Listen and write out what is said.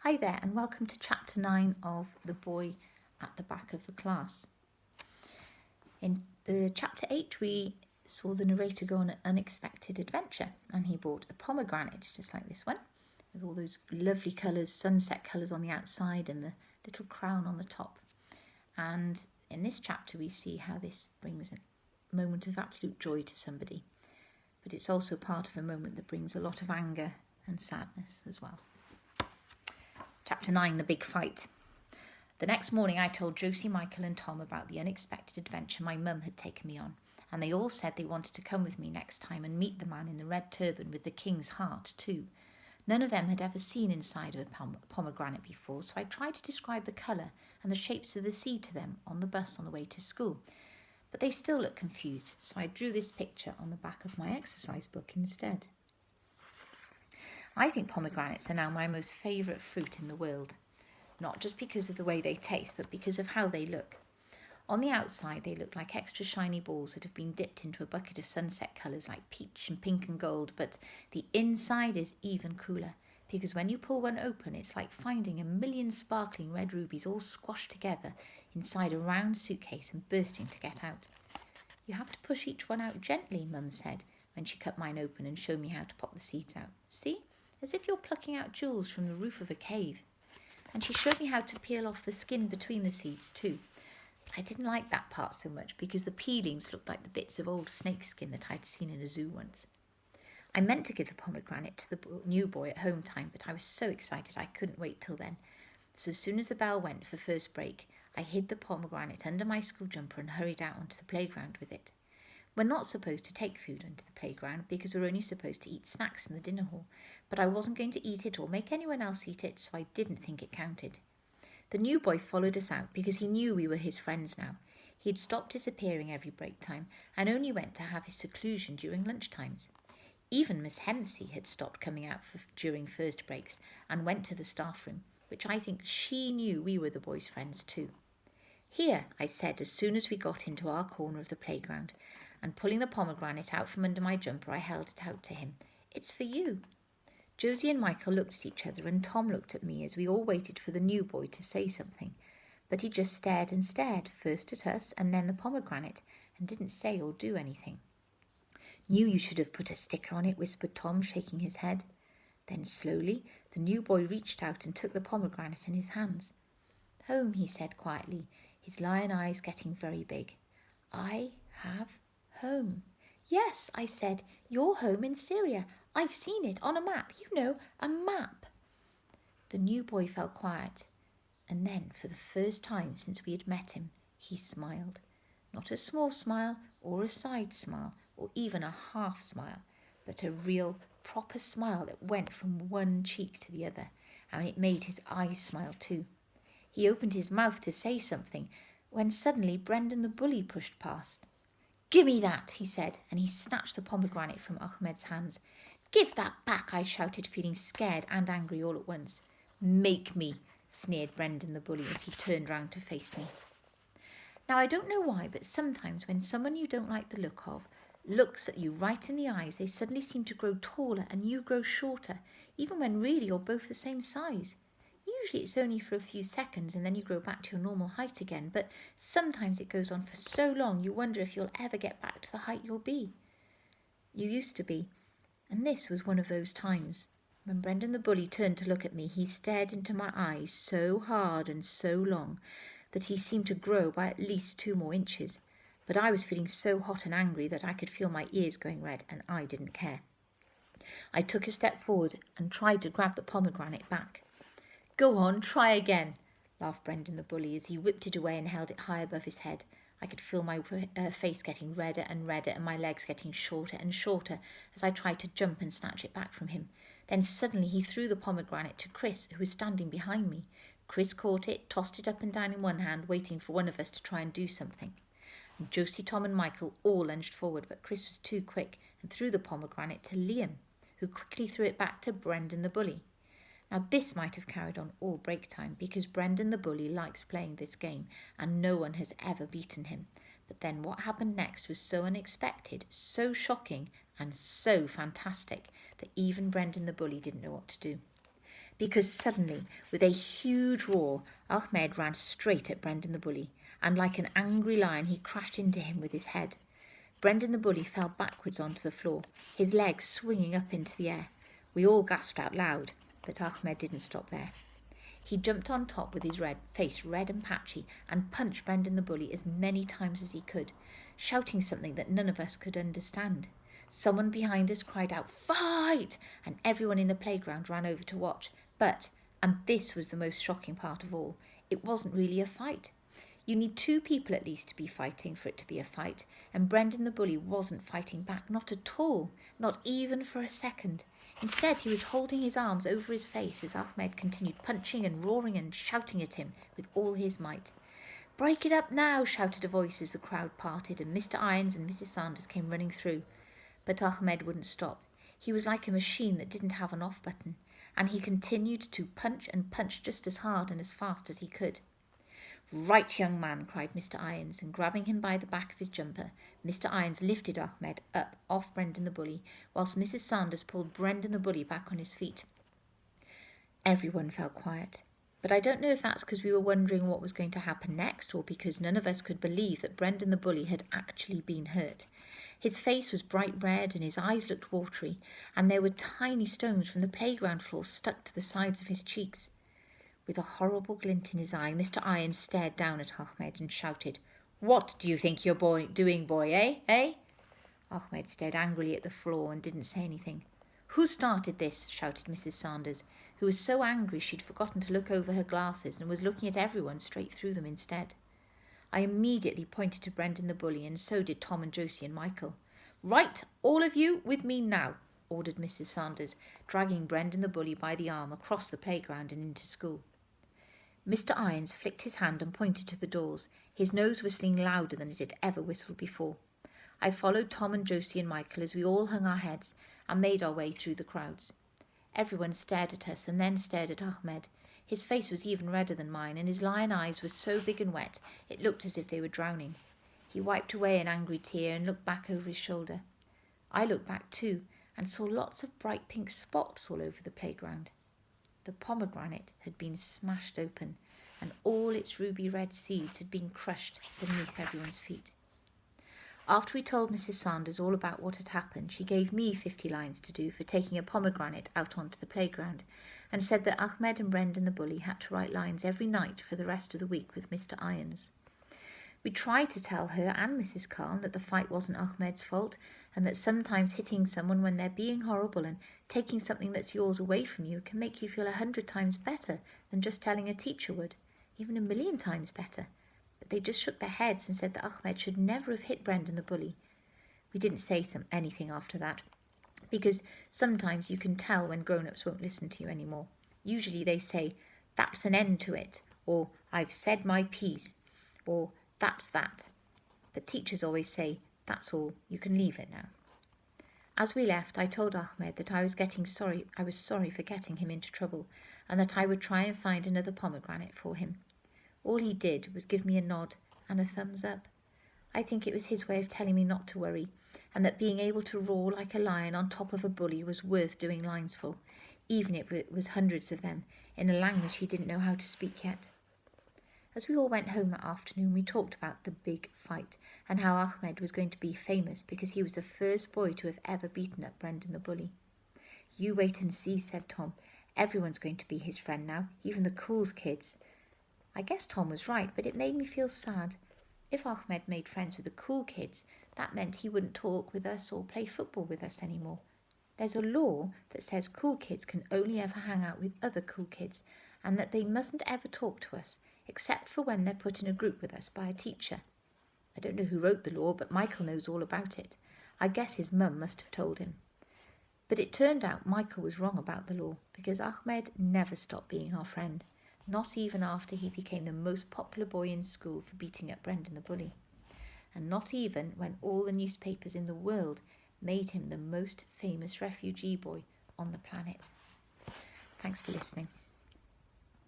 Hi there and welcome to chapter 9 of The Boy at the Back of the Class. In chapter 8 we saw the narrator go on an unexpected adventure and he bought a pomegranate just like this one with all those lovely colours, sunset colours on the outside and the little crown on the top. And in this chapter we see how this brings a moment of absolute joy to somebody, but it's also part of a moment that brings a lot of anger and sadness as well. Chapter 9, The Big Fight. The next morning I told Josie, Michael and Tom about the unexpected adventure my mum had taken me on, and they all said they wanted to come with me next time and meet the man in the red turban with the king's heart too. None of them had ever seen inside of a pomegranate before, so I tried to describe the colour and the shapes of the seed to them on the bus on the way to school. But they still looked confused, so I drew this picture on the back of my exercise book instead. I think pomegranates are now my most favourite fruit in the world, not just because of the way they taste, but because of how they look. On the outside, they look like extra shiny balls that have been dipped into a bucket of sunset colours like peach and pink and gold, but the inside is even cooler, because when you pull one open, it's like finding a million sparkling red rubies all squashed together inside a round suitcase and bursting to get out. You have to push each one out gently, Mum said, when she cut mine open and showed me how to pop the seeds out. See? As if you're plucking out jewels from the roof of a cave. And she showed me how to peel off the skin between the seeds too. But I didn't like that part so much because the peelings looked like the bits of old snake skin that I'd seen in a zoo once. I meant to give the pomegranate to the new boy at home time, but I was so excited I couldn't wait till then. So as soon as the bell went for first break, I hid the pomegranate under my school jumper and hurried out onto the playground with it. We're not supposed to take food onto the playground because we're only supposed to eat snacks in the dinner hall, but I wasn't going to eat it or make anyone else eat it, so I didn't think it counted. The new boy followed us out because he knew we were his friends now. He'd stopped disappearing every break time and only went to have his seclusion during lunch times. Even Miss Hempsey had stopped coming out during first breaks and went to the staff room, which I think she knew we were the boys' friends too. Here, I said as soon as we got into our corner of the playground, and pulling the pomegranate out from under my jumper, I held it out to him. It's for you. Josie and Michael looked at each other and Tom looked at me as we all waited for the new boy to say something. But he just stared and stared, first at us and then the pomegranate, and didn't say or do anything. Knew you should have put a sticker on it, whispered Tom, shaking his head. Then slowly, the new boy reached out and took the pomegranate in his hands. Home, he said quietly, his lion eyes getting very big. I have home. Yes, I said, your home in Syria. I've seen it on a map, a map. The new boy fell quiet, and then, for the first time since we had met him, he smiled. Not a small smile, or a side smile, or even a half smile, but a real, proper smile that went from one cheek to the other, and it made his eyes smile too. He opened his mouth to say something, when suddenly Brendan the bully pushed past. Give me that, he said, and he snatched the pomegranate from Ahmed's hands. Give that back, I shouted, feeling scared and angry all at once. Make me, sneered Brendan the bully as he turned round to face me. Now, I don't know why, but sometimes when someone you don't like the look of looks at you right in the eyes, they suddenly seem to grow taller and you grow shorter, even when really you're both the same size. Usually it's only for a few seconds and then you grow back to your normal height again, but sometimes it goes on for so long you wonder if you'll ever get back to the height you'll be. You used to be, and this was one of those times. When Brendan the bully turned to look at me, he stared into my eyes so hard and so long that he seemed to grow by at least 2 more inches. But I was feeling so hot and angry that I could feel my ears going red, and I didn't care. I took a step forward and tried to grab the pomegranate back. Go on, try again, laughed Brendan the bully as he whipped it away and held it high above his head. I could feel my face getting redder and redder and my legs getting shorter and shorter as I tried to jump and snatch it back from him. Then suddenly he threw the pomegranate to Chris, who was standing behind me. Chris caught it, tossed it up and down in one hand, waiting for one of us to try and do something. And Josie, Tom and Michael all lunged forward, but Chris was too quick and threw the pomegranate to Liam, who quickly threw it back to Brendan the bully. Now this might have carried on all break time because Brendan the bully likes playing this game and no one has ever beaten him. But then what happened next was so unexpected, so shocking and so fantastic that even Brendan the bully didn't know what to do. because suddenly, with a huge roar, Ahmed ran straight at Brendan the bully, and like an angry lion he crashed into him with his head. Brendan the bully fell backwards onto the floor, his legs swinging up into the air. We all gasped out loud, but Ahmed didn't stop there. He jumped on top with his face red and patchy and punched Brendan the bully as many times as he could, shouting something that none of us could understand. Someone behind us cried out, "Fight!" and everyone in the playground ran over to watch. But, and this was the most shocking part of all, it wasn't really a fight. You need 2 people at least to be fighting for it to be a fight, and Brendan the bully wasn't fighting back, not at all, not even for a second. Instead, he was holding his arms over his face as Ahmed continued punching and roaring and shouting at him with all his might. "Break it up now," shouted a voice as the crowd parted and Mr. Irons and Mrs. Sanders came running through. But Ahmed wouldn't stop. He was like a machine that didn't have an off button, and he continued to punch and punch just as hard and as fast as he could. "Right, young man," cried Mr. Irons, and grabbing him by the back of his jumper, Mr. Irons lifted Ahmed up off Brendan the bully, whilst Mrs. Sanders pulled Brendan the bully back on his feet. Everyone fell quiet, but I don't know if that's because we were wondering what was going to happen next, or because none of us could believe that Brendan the bully had actually been hurt. His face was bright red and his eyes looked watery, and there were tiny stones from the playground floor stuck to the sides of his cheeks. With a horrible glint in his eye, Mr. Irons stared down at Ahmed and shouted, "What do you think you're doing, boy, eh? Ahmed stared angrily at the floor and didn't say anything. "Who started this?" shouted Mrs. Sanders, who was so angry she'd forgotten to look over her glasses and was looking at everyone straight through them instead. I immediately pointed to Brendan the bully, and so did Tom and Josie and Michael. "Right, all of you with me now," ordered Mrs. Sanders, dragging Brendan the bully by the arm across the playground and into school. Mr. Irons flicked his hand and pointed to the doors, his nose whistling louder than it had ever whistled before. I followed Tom and Josie and Michael as we all hung our heads and made our way through the crowds. Everyone stared at us and then stared at Ahmed. His face was even redder than mine, and his lion eyes were so big and wet it looked as if they were drowning. He wiped away an angry tear and looked back over his shoulder. I looked back too and saw lots of bright pink spots all over the playground. The pomegranate had been smashed open, and all its ruby red seeds had been crushed beneath everyone's feet. After we told Mrs. Sanders all about what had happened, she gave me 50 lines to do for taking a pomegranate out onto the playground, and said that Ahmed and Brendan the bully had to write lines every night for the rest of the week with Mr. Irons. We tried to tell her and Mrs. Khan that the fight wasn't Ahmed's fault, and that sometimes hitting someone when they're being horrible and taking something that's yours away from you can make you feel 100 times better than just telling a teacher would, even 1,000,000 times better. But they just shook their heads and said that Ahmed should never have hit Brendan the bully. We didn't say anything after that, because sometimes you can tell when grown-ups won't listen to you anymore. Usually they say, "That's an end to it," or "I've said my piece," or "That's that." But teachers always say, "That's all, you can leave it now." As we left, I told Ahmed that I was sorry for getting him into trouble, and that I would try and find another pomegranate for him. All he did was give me a nod and a thumbs up. I think it was his way of telling me not to worry, and that being able to roar like a lion on top of a bully was worth doing lines for, even if it was hundreds of them, in a language he didn't know how to speak yet. As we all went home that afternoon, we talked about the big fight and how Ahmed was going to be famous because he was the first boy to have ever beaten up Brendan the bully. "You wait and see," said Tom. "Everyone's going to be his friend now, even the cool kids." I guess Tom was right, but it made me feel sad. If Ahmed made friends with the cool kids, that meant he wouldn't talk with us or play football with us anymore. There's a law that says cool kids can only ever hang out with other cool kids, and that they mustn't ever talk to us, except for when they're put in a group with us by a teacher. I don't know who wrote the law, but Michael knows all about it. I guess his mum must have told him. But it turned out Michael was wrong about the law, because Ahmed never stopped being our friend, not even after he became the most popular boy in school for beating up Brendan the bully, and not even when all the newspapers in the world made him the most famous refugee boy on the planet. Thanks for listening.